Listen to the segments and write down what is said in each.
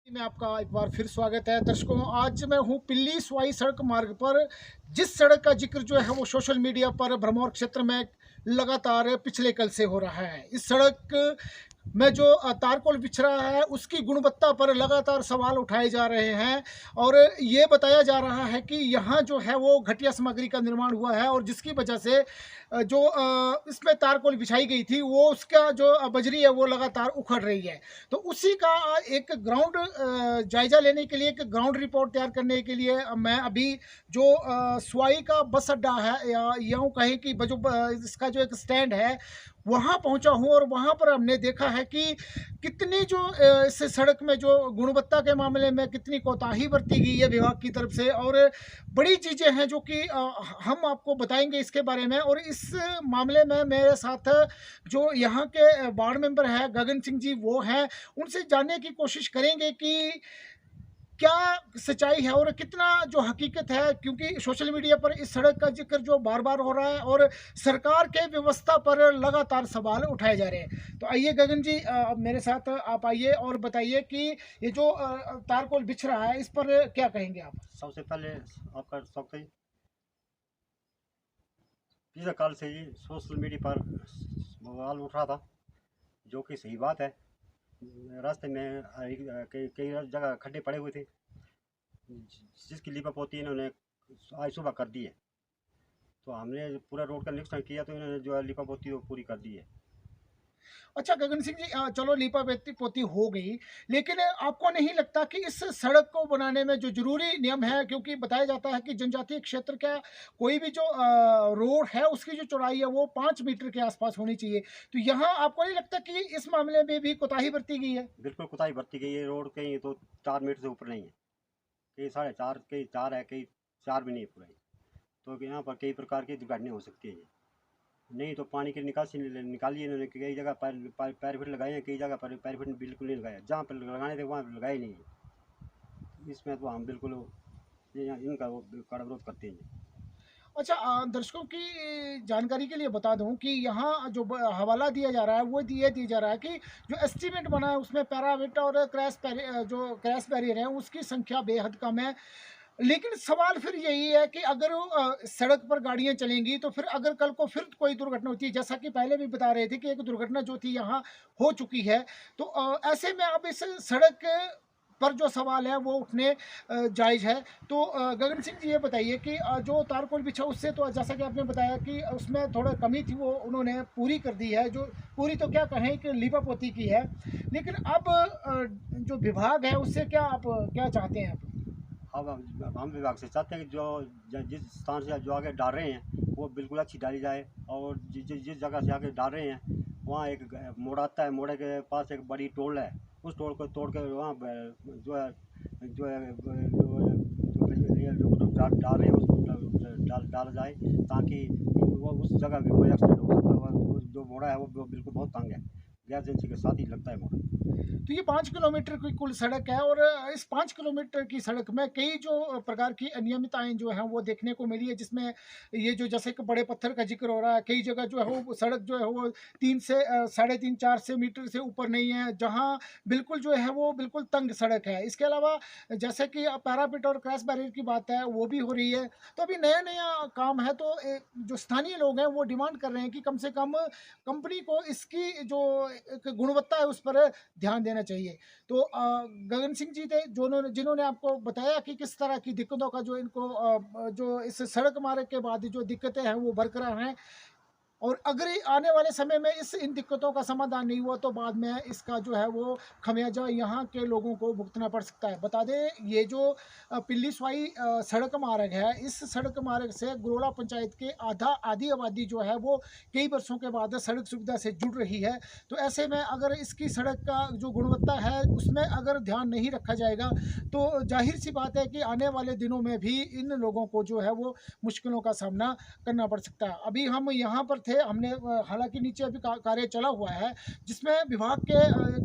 में आपका एक बार फिर स्वागत है दर्शकों। आज मैं हूँ पिल्ली स्वाई सड़क मार्ग पर। जिस सड़क का जिक्र जो है वो सोशल मीडिया पर भ्रमौर क्षेत्र में लगातार पिछले कल से हो रहा है। इस सड़क में जो तारकोल बिछ रहा है उसकी गुणवत्ता पर लगातार सवाल उठाए जा रहे हैं और ये बताया जा रहा है कि यहाँ जो है वो घटिया सामग्री का निर्माण हुआ है और जिसकी वजह से जो इसमें तारकोल बिछाई गई थी वो उसका जो बजरी है वो लगातार उखड़ रही है। तो उसी का एक ग्राउंड जायजा लेने के लिए, एक ग्राउंड रिपोर्ट तैयार करने के लिए मैं अभी जो स्वाई का बस अड्डा है या यूँ कहें कि जो इसका जो एक स्टैंड है वहाँ पहुँचा हूँ और वहाँ पर हमने देखा है कि कितनी जो इस सड़क में जो गुणवत्ता के मामले में कितनी कोताही बरती गई है विभाग की तरफ से और बड़ी चीज़ें हैं जो कि हम आपको बताएंगे इसके बारे में। और इस मामले में मेरे साथ जो यहाँ के वार्ड मेंबर हैं गगन सिंह जी वो हैं, उनसे जानने की कोशिश करेंगे कि क्या सच्चाई है और कितना जो हकीकत है, क्योंकि सोशल मीडिया पर इस सड़क का जिक्र जो बार बार हो रहा है और सरकार के व्यवस्था पर लगातार सवाल उठाए जा रहे हैं। तो आइए गगन जी, अब मेरे साथ आप आइए और बताइए कि ये जो तारकोल बिछ रहा है इस पर क्या कहेंगे आप। सबसे पहले आपका स्वागत है। पिछले काल से ही सोशल मीडिया पर बवाल उठ रहा था, जो कि सही बात है। रास्ते में कई कई जगह खड्डे पड़े हुए थे, जिसकी लिपापोती इन्होंने आज सुबह कर दी है। तो हमने पूरा रोड का निरीक्षण किया तो इन्होंने जो है लिपापोती वो पूरी कर दी है। अच्छा गगन सिंह जी, चलो लीपा पोती हो गई, लेकिन आपको नहीं लगता कि इस सड़क को बनाने में जो जरूरी नियम है, क्योंकि बताया जाता है कि जनजातीय क्षेत्र का कोई भी जो रोड है उसकी जो चौड़ाई है वो 5 मीटर के आसपास होनी चाहिए। तो यहाँ आपको नहीं लगता कि इस मामले में भी कोताही बरती गई है? बिल्कुल कोताही बरती गई है। रोड कहीं तो 4 मीटर से ऊपर नहीं है, कहीं 4.5, कहीं 4 है, कहीं 4 भी नहीं पूरा। तो यहाँ पर कई प्रकार की दुर्घटनाएं हो सकती है। नहीं तो पानी की निकासी निकाली है इन्होंने। कई जगह पैर फिट लगाए हैं, कई जगह पर पैर फिट बिल्कुल नहीं लगाया। जहाँ पर लगाने थे वहाँ लगाए नहीं है। इसमें तो हम बिल्कुल इनका वो कड़ा विरोध करते हैं। अच्छा, दर्शकों की जानकारी के लिए बता दूं कि यहाँ जो हवाला दिया जा रहा है वो दिया जा रहा है कि जो एस्टीमेट बना है उसमें पैराविट और जो क्रैश बैरियर है उसकी संख्या बेहद कम है। लेकिन सवाल फिर यही है कि अगर सड़क पर गाड़ियां चलेंगी तो फिर अगर कल को फिर कोई दुर्घटना होती है, जैसा कि पहले भी बता रहे थे कि एक दुर्घटना जो थी यहाँ हो चुकी है, तो ऐसे में अब इस सड़क पर जो सवाल है वो उठने जायज़ है। तो गगन सिंह जी ये बताइए कि जो तारकोल बिछा उससे तो जैसा कि आपने बताया कि उसमें थोड़ा कमी थी वो उन्होंने पूरी कर दी है, जो पूरी तो क्या कहें कि लीपापोती की है। लेकिन अब जो विभाग है उससे क्या आप क्या चाहते हैं आप? अब हम विभाग से चाहते हैं कि जो जिस स्थान से जो आगे डाल रहे हैं वो बिल्कुल अच्छी डाली जाए। और जिस जगह से आगे डाल रहे हैं वहाँ एक मोड़ आता है, मोड़ के पास एक बड़ी टोल है। उस टोल को तोड़ के वहाँ जो है जो डाल रहे हैं उसको डाला जाए, ताकि वो उस जगह भी कोई एक्सीडेंट हो सकता है। वो जो मोड़ा है वो बिल्कुल बहुत तंग है, गैर एजेंसी के साथ ही लगता है मोड़ा। तो ये 5 किलोमीटर की कुल सड़क है और इस 5 किलोमीटर की सड़क में कई जो प्रकार की अनियमितताएं जो हैं वो देखने को मिली है, जिसमें ये जो जैसे कि बड़े पत्थर का जिक्र हो रहा है, कई जगह जो है वो सड़क जो है वो 3 से 3.5 4 से मीटर से ऊपर नहीं है, जहाँ बिल्कुल जो है वो बिल्कुल तंग सड़क है। इसके अलावा जैसे कि पैरापिट और क्रैश बैरियर की बात है वो भी हो रही है। तो अभी नया नया काम है, तो जो स्थानीय लोग हैं वो डिमांड कर रहे हैं कि कम से कम कंपनी को इसकी जो एक गुणवत्ता है उस पर ध्यान देना चाहिए। तो गगन सिंह जी थे जिन्होंने आपको बताया कि किस तरह की दिक्कतों का जो इनको जो इस सड़क मार्ग के बाद जो दिक्कतें हैं वो बरकरार हैं और अगर आने वाले समय में इस इन दिक्कतों का समाधान नहीं हुआ तो बाद में इसका जो है वो खमियाजा यहाँ के लोगों को भुगतना पड़ सकता है। बता दें ये जो पिल्ली स्वाई सड़क मार्ग है, इस सड़क मार्ग से गुरोड़ा पंचायत के आधी आबादी जो है वो कई वर्षों के बाद सड़क सुविधा से जुड़ रही है। तो ऐसे में अगर इसकी सड़क का जो गुणवत्ता है उसमें अगर ध्यान नहीं रखा जाएगा तो जाहिर सी बात है कि आने वाले दिनों में भी इन लोगों को जो है वो मुश्किलों का सामना करना पड़ सकता है। अभी हम यहाँ पर थे, हमने हालांकि नीचे अभी कार्य चला हुआ है जिसमें विभाग के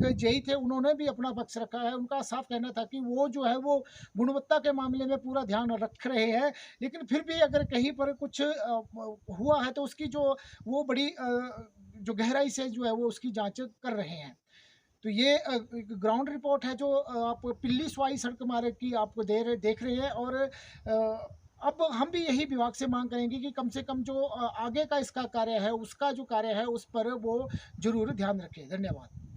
एक जेई थे, उन्होंने भी अपना पक्ष रखा है। उनका साफ कहना था कि वो जो है वो गुणवत्ता के मामले में पूरा ध्यान रख रहे हैं, लेकिन फिर भी अगर कहीं पर कुछ हुआ है तो उसकी जो वो बड़ी जो गहराई से जो है वो उसकी जांच कर रहे हैं। तो ये एक ग्राउंड रिपोर्ट है जो आप पिल्ली स्वाई सड़क मार्ग की आपको देख रहे हैं। और अब हम भी यही विभाग से मांग करेंगे कि कम से कम जो आगे का इसका कार्य है, उसका जो कार्य है उस पर वो जरूर ध्यान रखें। धन्यवाद।